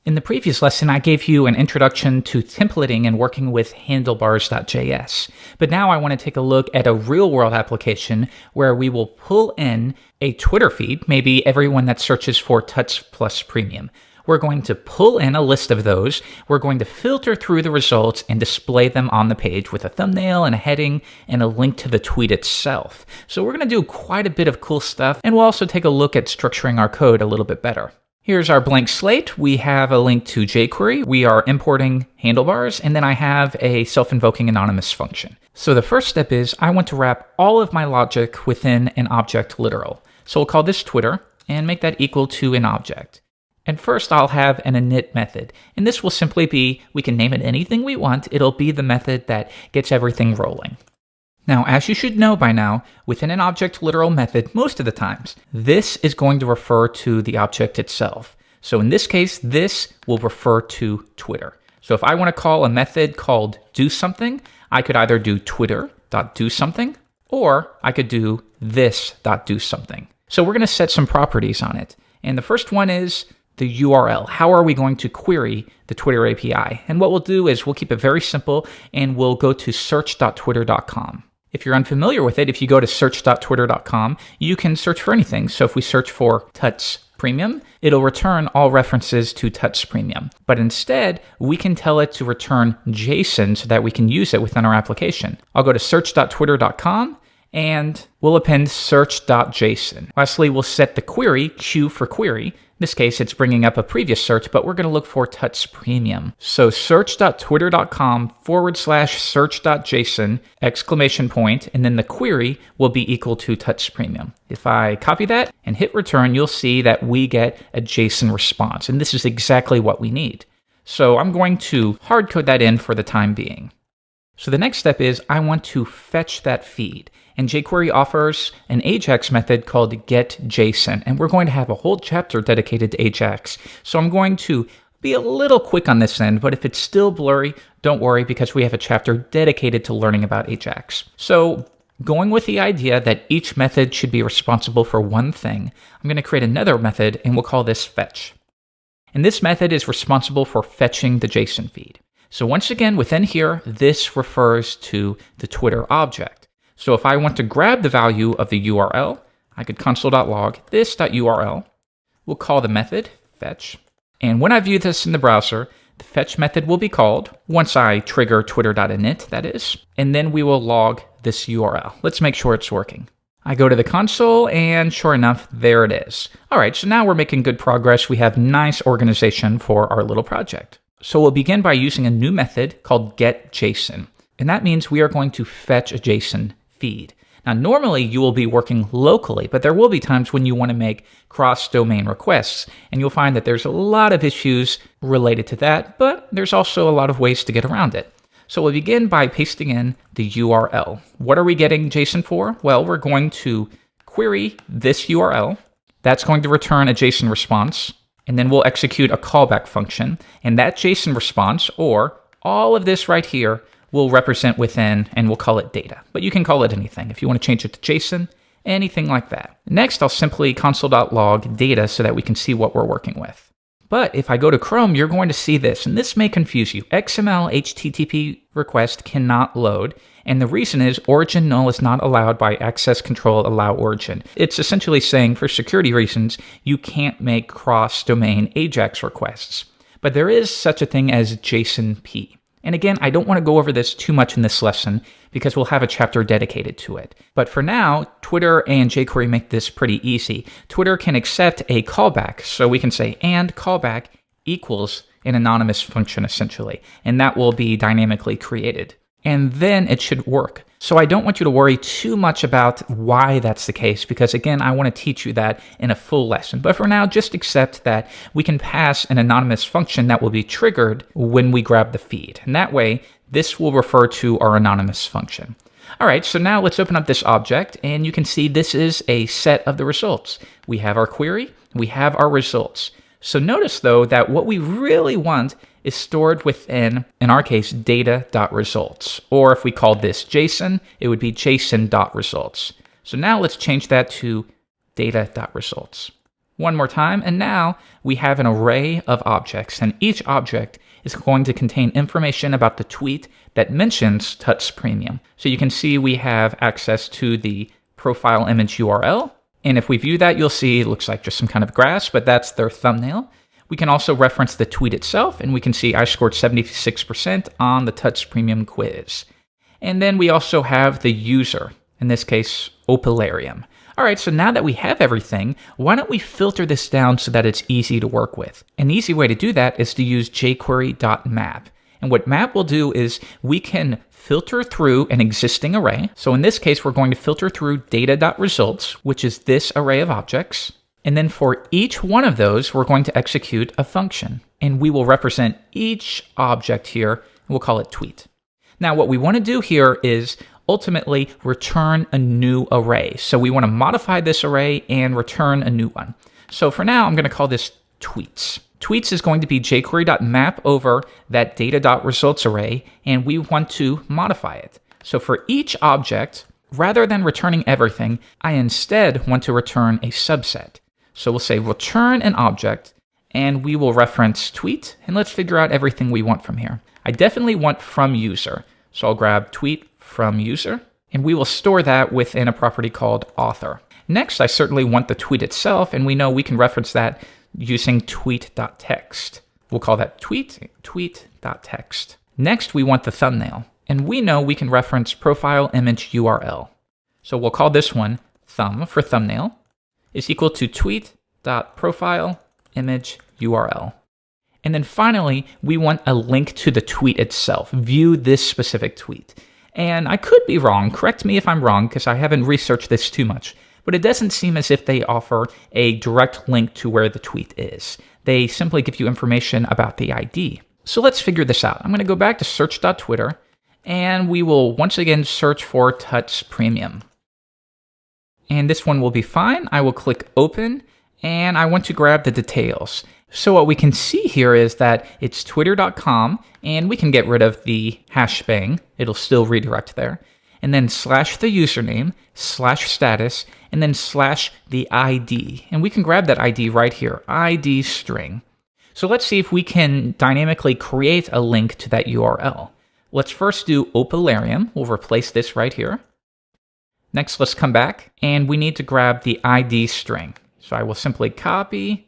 In the previous lesson, I gave you an introduction to templating and working with handlebars.js. But now I want to take a look at a real-world application where we will pull in a Twitter feed, maybe everyone that searches for Tuts Plus Premium. We're going to pull in a list of those. We're going to filter through the results and display them on the page with a thumbnail and a heading and a link to the tweet itself. So we're going to do quite a bit of cool stuff, and we'll also take a look at structuring our code a little bit better. Here's our blank slate. We have a link to Jquery. We are importing handlebars, and then I have a self-invoking anonymous function. So the first step is I want to wrap all of my logic within an object literal. So we'll call this Twitter and make that equal to an object. And first I'll have an init method. And this will simply be, we can name it anything we want. It'll be the method that gets everything rolling. Now, as you should know by now, within an object literal method, most of the times, this is going to refer to the object itself. So in this case, this will refer to Twitter. So if I want to call a method called doSomething, I could either do twitter.doSomething, or I could do this.doSomething. So we're going to set some properties on it. And the first one is the URL. How are we going to query the Twitter API? And what we'll do is we'll keep it very simple, and we'll go to search.twitter.com. If you're unfamiliar with it, if you go to search.twitter.com, you can search for anything. So if we search for Tuts Premium, it'll return all references to Tuts Premium. But instead, we can tell it to return JSON so that we can use it within our application. I'll go to search.twitter.com, and we'll append search.json. Lastly, we'll set the query, Q for query. In this case, it's bringing up a previous search, but we're going to look for Tuts Premium. So search.twitter.com/search.json, exclamation point, and then the query will be equal to Tuts Premium. If I copy that and hit return, you'll see that we get a JSON response, and this is exactly what we need. So I'm going to hard code that in for the time being. So the next step is I want to fetch that feed. And Jquery offers an AJAX method called getJSON, and we're going to have a whole chapter dedicated to AJAX. So I'm going to be a little quick on this end, but if it's still blurry, don't worry, because we have a chapter dedicated to learning about AJAX. So going with the idea that each method should be responsible for one thing, I'm going to create another method, and we'll call this fetch. And this method is responsible for fetching the JSON feed. So once again, within here, this refers to the Twitter object. So if I want to grab the value of the URL, I could console.log this.url. We'll call the method fetch. And when I view this in the browser, the fetch method will be called once I trigger twitter.init, that is. And then we will log this URL. Let's make sure it's working. I go to the console, and sure enough, there it is. All right, so now we're making good progress. We have nice organization for our little project. So we'll begin by using a new method called getJSON. And that means we are going to fetch a JSON feed. Now, normally you will be working locally, but there will be times when you want to make cross-domain requests, and you'll find that there's a lot of issues related to that, but there's also a lot of ways to get around it. So we'll begin by pasting in the URL. What are we getting JSON for? Well, we're going to query this URL. That's going to return a JSON response, and then we'll execute a callback function, and that JSON response, or all of this right here, will represent within, and we'll call it data. But you can call it anything. If you want to change it to JSON, anything like that. Next, I'll simply console.log data so that we can see what we're working with. But if I go to Chrome, you're going to see this, and this may confuse you. XML HTTP request cannot load, and the reason is origin null is not allowed by access control allow origin. It's essentially saying for security reasons, you can't make cross-domain AJAX requests. But there is such a thing as JSONP. And again, I don't want to go over this too much in this lesson because we'll have a chapter dedicated to it. But for now, Twitter and Jquery make this pretty easy. Twitter can accept a callback, so we can say and callback equals an anonymous function essentially, and that will be dynamically created. And then it should work. So I don't want you to worry too much about why that's the case, because again, I want to teach you that in a full lesson. But for now, just accept that we can pass an anonymous function that will be triggered when we grab the feed. And that way, this will refer to our anonymous function. All right, so now let's open up this object, and you can see this is a set of the results. We have our query, we have our results. So notice though that what we really want is stored within, in our case, data.results. Or if we called this JSON, it would be JSON.results. So now let's change that to data.results. One more time, and now we have an array of objects, and each object is going to contain information about the tweet that mentions Tuts Premium. So you can see we have access to the profile image URL, and if we view that, you'll see it looks like just some kind of grass, but that's their thumbnail. We can also reference the tweet itself, and we can see I scored 76% on the Tuts Premium quiz. And then we also have the user, in this case, Opalarium. All right, so now that we have everything, why don't we filter this down so that it's easy to work with? An easy way to do that is to use jQuery.map. And what map will do is we can filter through an existing array. So in this case, we're going to filter through data.results, which is this array of objects. And then for each one of those, we're going to execute a function. And we will represent each object here, and we'll call it tweet. Now, what we want to do here is ultimately return a new array. So we want to modify this array and return a new one. So for now, I'm going to call this tweets. Tweets is going to be jQuery.map over that data.results array, and we want to modify it. So for each object, rather than returning everything, I instead want to return a subset. So we'll say return an object, and we will reference tweet, and let's figure out everything we want from here. I definitely want from user. So I'll grab tweet from user, and we will store that within a property called author. Next, I certainly want the tweet itself, and we know we can reference that using tweet.text. We'll call that tweet.text. Next, we want the thumbnail, and we know we can reference profile image URL. So we'll call this one thumb for thumbnail is equal to tweet.profile image URL. And then finally, we want a link to the tweet itself. View this specific tweet. And I could be wrong, correct me if I'm wrong, because I haven't researched this too much, but it doesn't seem as if they offer a direct link to where the tweet is. They simply give you information about the ID. So let's figure this out. I'm going to go back to search.twitter, and we will once again search for Tuts Premium. And this one will be fine. I will click open, and I want to grab the details. So what we can see here is that it's twitter.com, and we can get rid of the hashbang. It'll still redirect there. And then slash the username, slash status, and then slash the ID. And we can grab that ID right here, ID string. So let's see if we can dynamically create a link to that URL. Let's first do Opalarium. We'll replace this right here. Next, let's come back, and we need to grab the ID string. So I will simply copy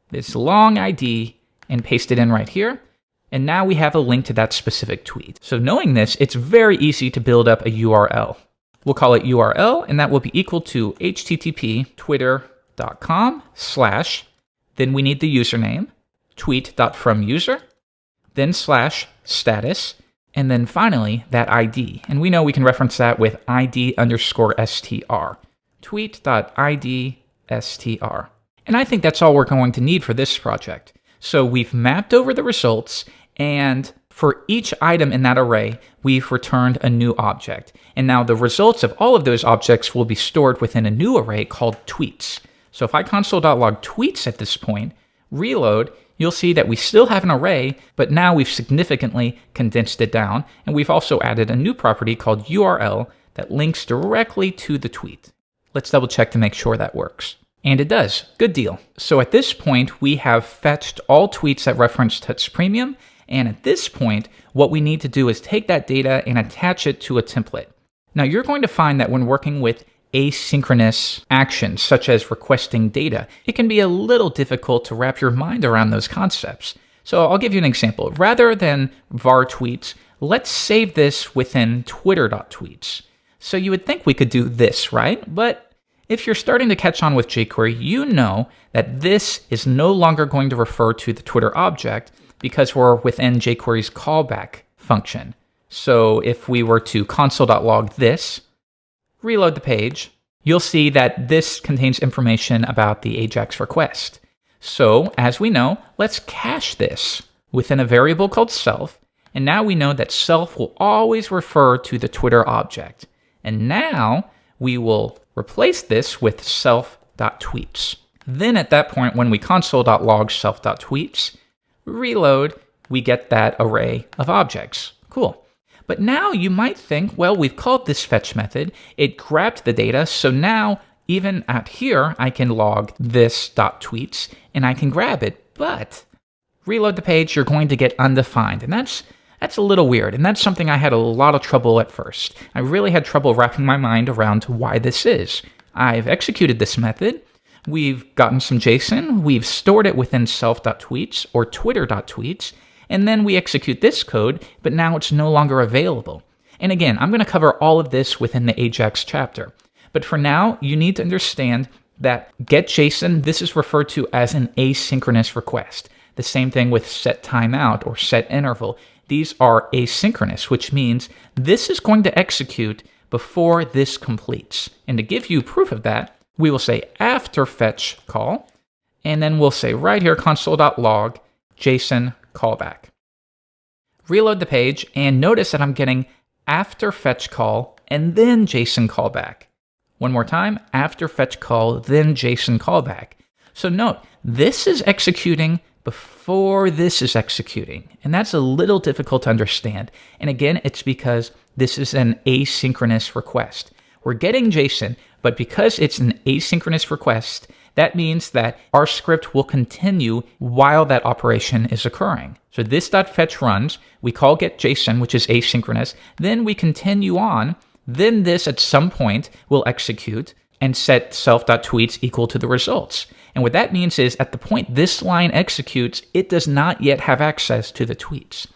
this long ID and paste it in right here. And now we have a link to that specific tweet. So knowing this, it's very easy to build up a URL. We'll call it URL, and that will be equal to http twitter.com/, then we need the username, tweet.fromUser, then /status, and then finally that ID. And we know we can reference that with ID_str, tweet.ID_str. And I think that's all we're going to need for this project. So we've mapped over the results, and for each item in that array, we've returned a new object. And now the results of all of those objects will be stored within a new array called tweets. So if I console.log tweets at this point, reload, you'll see that we still have an array, but now we've significantly condensed it down, and we've also added a new property called URL that links directly to the tweet. Let's double check to make sure that works. And it does. Good deal. So at this point, we have fetched all tweets that reference Tuts Premium. And at this point, what we need to do is take that data and attach it to a template. Now, you're going to find that when working with asynchronous actions, such as requesting data, it can be a little difficult to wrap your mind around those concepts. So I'll give you an example. Rather than var tweets, let's save this within twitter.tweets. So you would think we could do this, right? But if you're starting to catch on with jQuery, you know that this is no longer going to refer to the Twitter object because we're within jQuery's callback function. So if we were to console.log this, reload the page, you'll see that this contains information about the AJAX request. So as we know, let's cache this within a variable called self. And now we know that self will always refer to the Twitter object. And now we will replace this with self.tweets. Then at that point, when we console.log self.tweets, reload, we get that array of objects. Cool. But now you might think, well, we've called this fetch method, it grabbed the data, so now Even out here, I can log this.tweets and I can grab it, but reload the page, you're going to get undefined. And that's a little weird. And that's something I had a lot of trouble at first. I really had trouble wrapping my mind around why this is. I've executed this method. We've gotten some JSON. We've stored it within self.tweets or twitter.tweets. And then we execute this code, but now it's no longer available. And again, I'm going to cover all of this within the Ajax chapter. But for now, you need to understand that getJSON, this is referred to as an asynchronous request. The same thing with set timeout or set interval. These are asynchronous, which means this is going to execute before this completes. And to give you proof of that, we will say after fetch call, and then we'll say right here console.log JSON callback. Reload the page, and notice that I'm getting after fetch call and then JSON callback. One more time, after fetch call, then JSON callback. So note, this is executing before this is executing. And that's a little difficult to understand. And again, it's because this is an asynchronous request. We're getting JSON, but because it's an asynchronous request, that means that our script will continue while that operation is occurring. So this.fetch runs, we call getJSON, which is asynchronous, then we continue on, then this at some point will execute and set self.tweets equal to the results. And what that means is at the point this line executes, it does not yet have access to the tweets.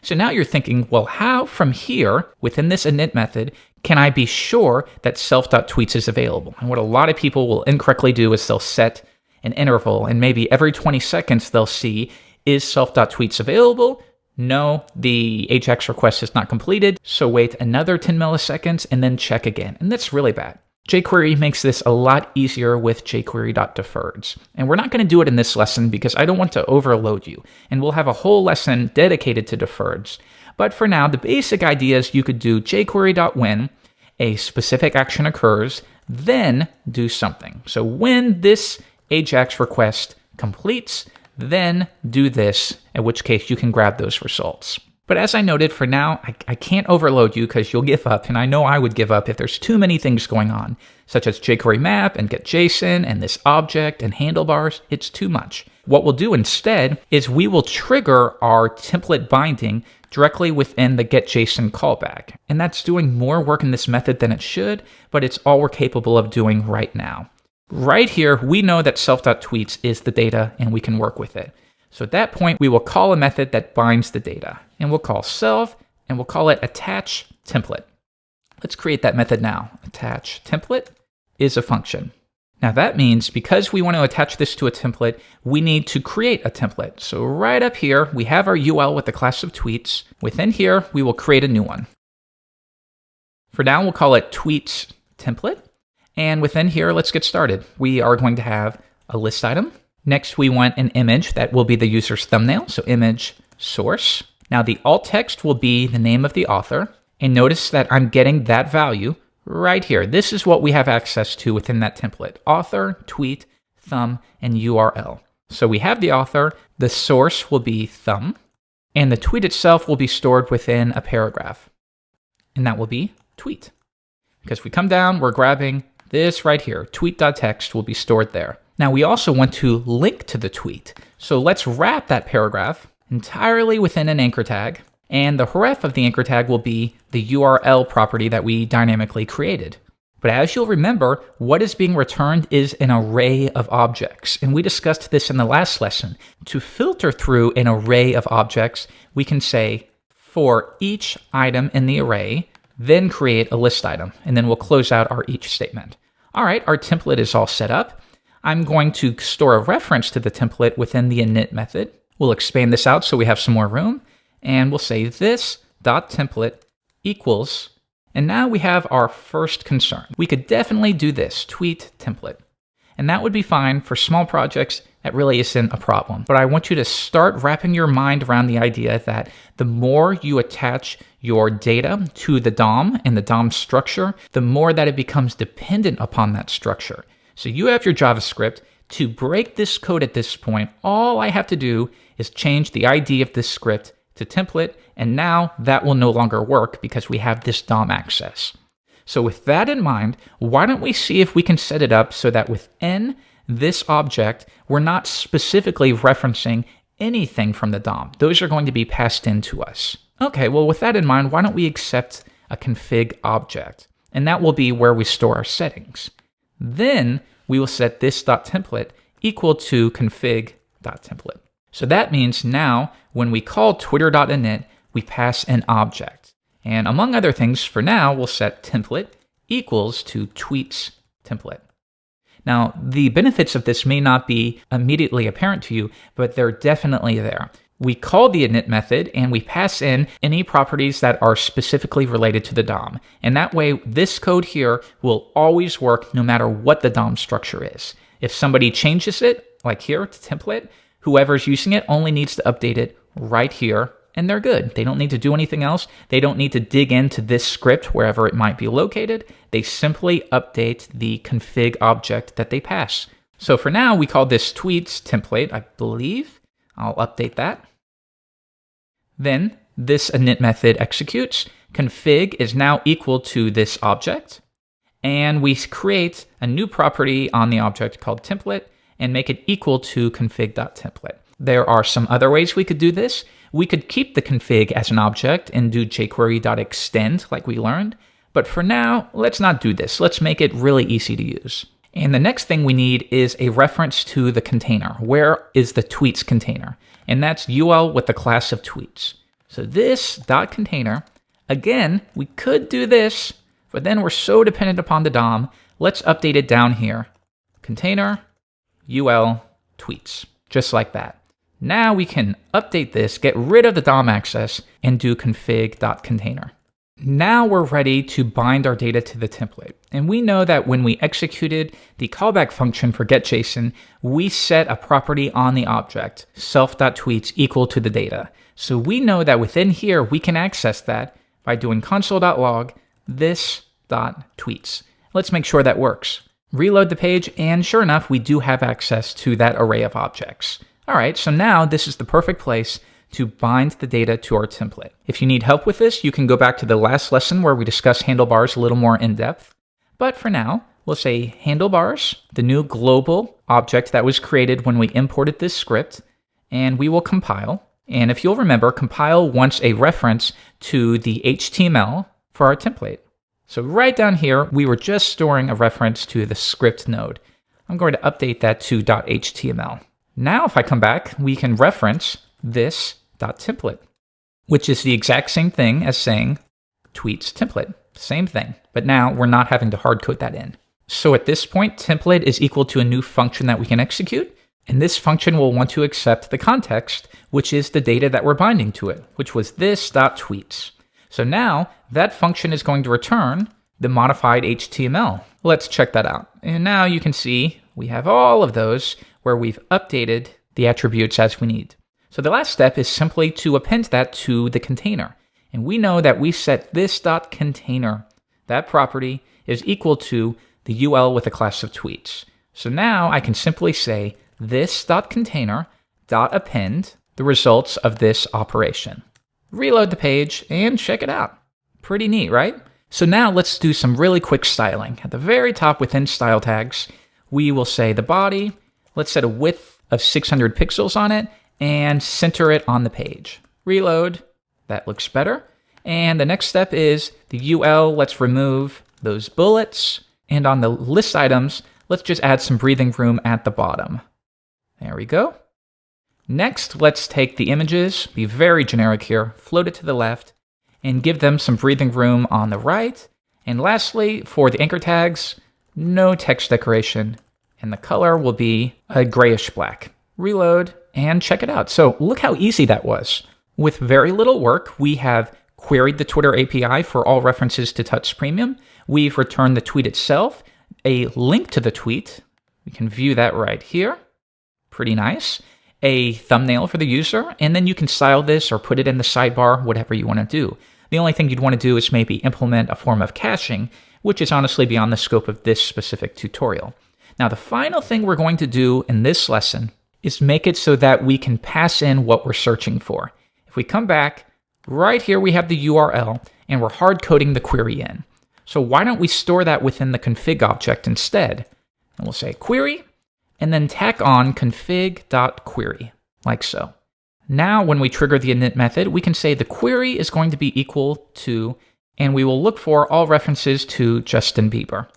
So now you're thinking, well, how from here, within this init method, can I be sure that self.tweets is available? And what a lot of people will incorrectly do is they'll set an interval, and maybe every 20 seconds they'll see, is self.tweets available? No, the Ajax request is not completed, so wait another 10 milliseconds and then check again. And that's really bad. Jquery makes this a lot easier with jQuery.deferreds. And we're not going to do it in this lesson because I don't want to overload you. And we'll have a whole lesson dedicated to deferreds. But for now, the basic idea is you could do jQuery.when, a specific action occurs, then do something. So when this Ajax request completes, then do this, in which case you can grab those results. But as I noted, for now, I can't overload you because you'll give up, and I know I would give up if there's too many things going on, such as jQuery map and getJSON and this object and handlebars. It's too much. What we'll do instead is we will trigger our template binding directly within the getJSON callback. And that's doing more work in this method than it should, but it's all we're capable of doing right now. Right here, we know that self.tweets is the data and we can work with it. So at that point, we will call a method that binds the data. And we'll call self, and we'll call it attach template. Let's create that method now. Attach template is a function. Now that means because we want to attach this to a template, we need to create a template. So right up here, we have our UL with the class of tweets. Within here, we will create a new one. For now, we'll call it tweets template. And within here, let's get started. We are going to have a list item. Next, we want an image that will be the user's thumbnail. So image source. Now the alt text will be the name of the author. And notice that I'm getting that value right here. This is what we have access to within that template. Author, tweet, thumb, and URL. So we have the author, the source will be thumb, and the tweet itself will be stored within a paragraph. And that will be tweet. Because we come down, we're grabbing this right here. Tweet.text will be stored there. Now we also want to link to the tweet. So let's wrap that paragraph entirely within an anchor tag. And the href of the anchor tag will be the URL property that we dynamically created. But as you'll remember, what is being returned is an array of objects. And we discussed this in the last lesson. To filter through an array of objects, we can say for each item in the array, then create a list item. And then we'll close out our each statement. All right, our template is all set up. I'm going to store a reference to the template within the init method. We'll expand this out so we have some more room. And we'll say this.template equals, and now we have our first concern. We could definitely do this, tweet template. And that would be fine for small projects. That really isn't a problem. But I want you to start wrapping your mind around the idea that the more you attach your data to the DOM and the DOM structure, the more that it becomes dependent upon that structure. So you have your JavaScript. To break this code at this point, all I have to do is change the ID of this script to template, and now that will no longer work because we have this DOM access. So with that in mind, why don't we see if we can set it up so that within this object, we're not specifically referencing anything from the DOM. Those are going to be passed in to us. Okay, well with that in mind, why don't we accept a config object? And that will be where we store our settings. Then we will set this.template equal to config.template. So that means now when we call twitter.init, we pass an object. And among other things, for now, we'll set template equals to tweets template. Now, the benefits of this may not be immediately apparent to you, but they're definitely there. We call the init method and we pass in any properties that are specifically related to the DOM. And that way, this code here will always work no matter what the DOM structure is. If somebody changes it, like here to template, whoever's using it only needs to update it right here and they're good. They don't need to do anything else. They don't need to dig into this script wherever it might be located. They simply update the config object that they pass. So for now, we call this tweets template, I believe. I'll update that. Then this init method executes. Config is now equal to this object. And we create a new property on the object called template and make it equal to config.template. There are some other ways we could do this. We could keep the config as an object and do jquery.extend like we learned. But for now, let's not do this. Let's make it really easy to use. And the next thing we need is a reference to the container. Where is the tweets container? And that's UL with the class of tweets. So this .container, again, we could do this, but then we're so dependent upon the DOM. Let's update it down here. Container, UL, tweets, just like that. Now we can update this, get rid of the DOM access, and do config.container. Now we're ready to bind our data to the template. And we know that when we executed the callback function for getJSON, we set a property on the object, self.tweets equal to the data. So we know that within here, we can access that by doing console.log this.tweets. Let's make sure that works. Reload the page, and sure enough, we do have access to that array of objects. All right, so now this is the perfect place to bind the data to our template. If you need help with this, you can go back to the last lesson where we discussed handlebars a little more in depth. But for now, we'll say handlebars, the new global object that was created when we imported this script, and we will compile. And if you'll remember, compile wants a reference to the HTML for our template. So right down here, we were just storing a reference to the script node. I'm going to update that to .html. Now, if I come back, we can reference this.template, which is the exact same thing as saying tweets template. Same thing, but now we're not having to hard code that in. So at this point, template is equal to a new function that we can execute, and this function will want to accept the context, which is the data that we're binding to it, which was this.tweets. So now that function is going to return the modified HTML. Let's check that out. And now you can see we have all of those where we've updated the attributes as we need. So the last step is simply to append that to the container. And we know that we set this.container. That property is equal to the UL with a class of tweets. So now I can simply say this.container.append the results of this operation. Reload the page and check it out. Pretty neat, right? So now let's do some really quick styling. At the very top within style tags, we will say the body. Let's set a width of 600 pixels on it and center it on the page. Reload. That looks better. And the next step is the UL. Let's remove those bullets. And on the list items, let's just add some breathing room at the bottom. There we go. Next, let's take the images, be very generic here, float it to the left, and give them some breathing room on the right. And lastly, for the anchor tags, no text decoration, and the color will be a grayish black. Reload and check it out. So look how easy that was. With very little work, we have queried the Twitter API for all references to Touch Premium. We've returned the tweet itself, a link to the tweet. We can view that right here. Pretty nice. A thumbnail for the user, and then you can style this or put it in the sidebar, whatever you want to do. The only thing you'd want to do is maybe implement a form of caching, which is honestly beyond the scope of this specific tutorial. Now, the final thing we're going to do in this lesson is make it so that we can pass in what we're searching for. If we come back, right here we have the URL, and we're hard coding the query in. So why don't we store that within the config object instead? And we'll say query, and then tack on config.query, like so. Now when we trigger the init method, we can say the query is going to be equal to, and we will look for all references to Justin Bieber.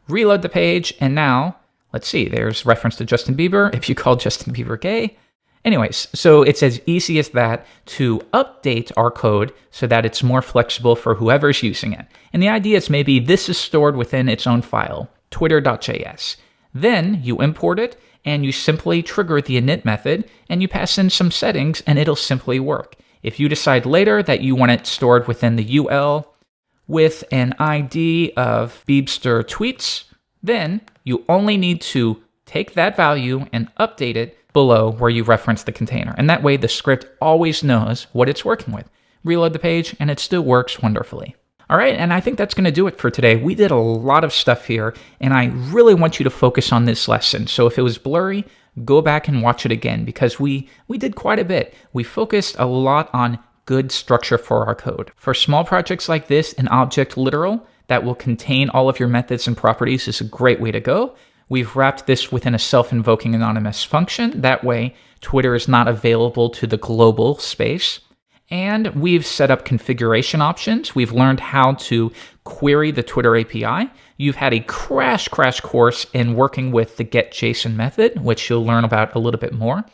Reload the page, and now, let's see, there's reference to Justin Bieber if you call Justin Bieber gay. Anyways, so it's as easy as that to update our code so that it's more flexible for whoever's using it. And the idea is maybe this is stored within its own file, twitter.js. Then you import it and you simply trigger the init method and you pass in some settings and it'll simply work. If you decide later that you want it stored within the UL with an ID of Biebster tweets, then you only need to take that value and update it below where you reference the container. And that way the script always knows what it's working with. Reload the page and it still works wonderfully. All right, and I think that's going to do it for today. We did a lot of stuff here, and I really want you to focus on this lesson. So if it was blurry, go back and watch it again, because we did quite a bit. We focused a lot on good structure for our code. For small projects like this, an object literal that will contain all of your methods and properties is a great way to go. We've wrapped this within a self-invoking anonymous function. That way, Twitter is not available to the global space. And we've set up configuration options. We've learned how to query the Twitter API. You've had a crash course in working with the getJSON method, which you'll learn about a little bit more.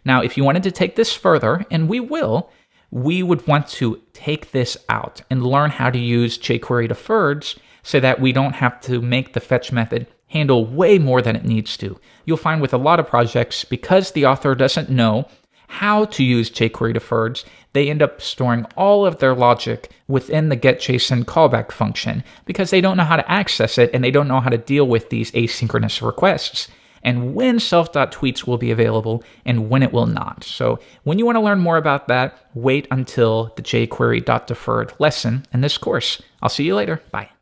Now, if you wanted to take this further, and we will, we would want to take this out and learn how to use Jquery deferreds so that we don't have to make the fetch method handle way more than it needs to. You'll find with a lot of projects, because the author doesn't know how to use Jquery deferreds, they end up storing all of their logic within the getJSON callback function because they don't know how to access it and they don't know how to deal with these asynchronous requests and when self.tweets will be available and when it will not. So when you want to learn more about that, wait until the jquery.deferred lesson in this course. I'll see you later. Bye.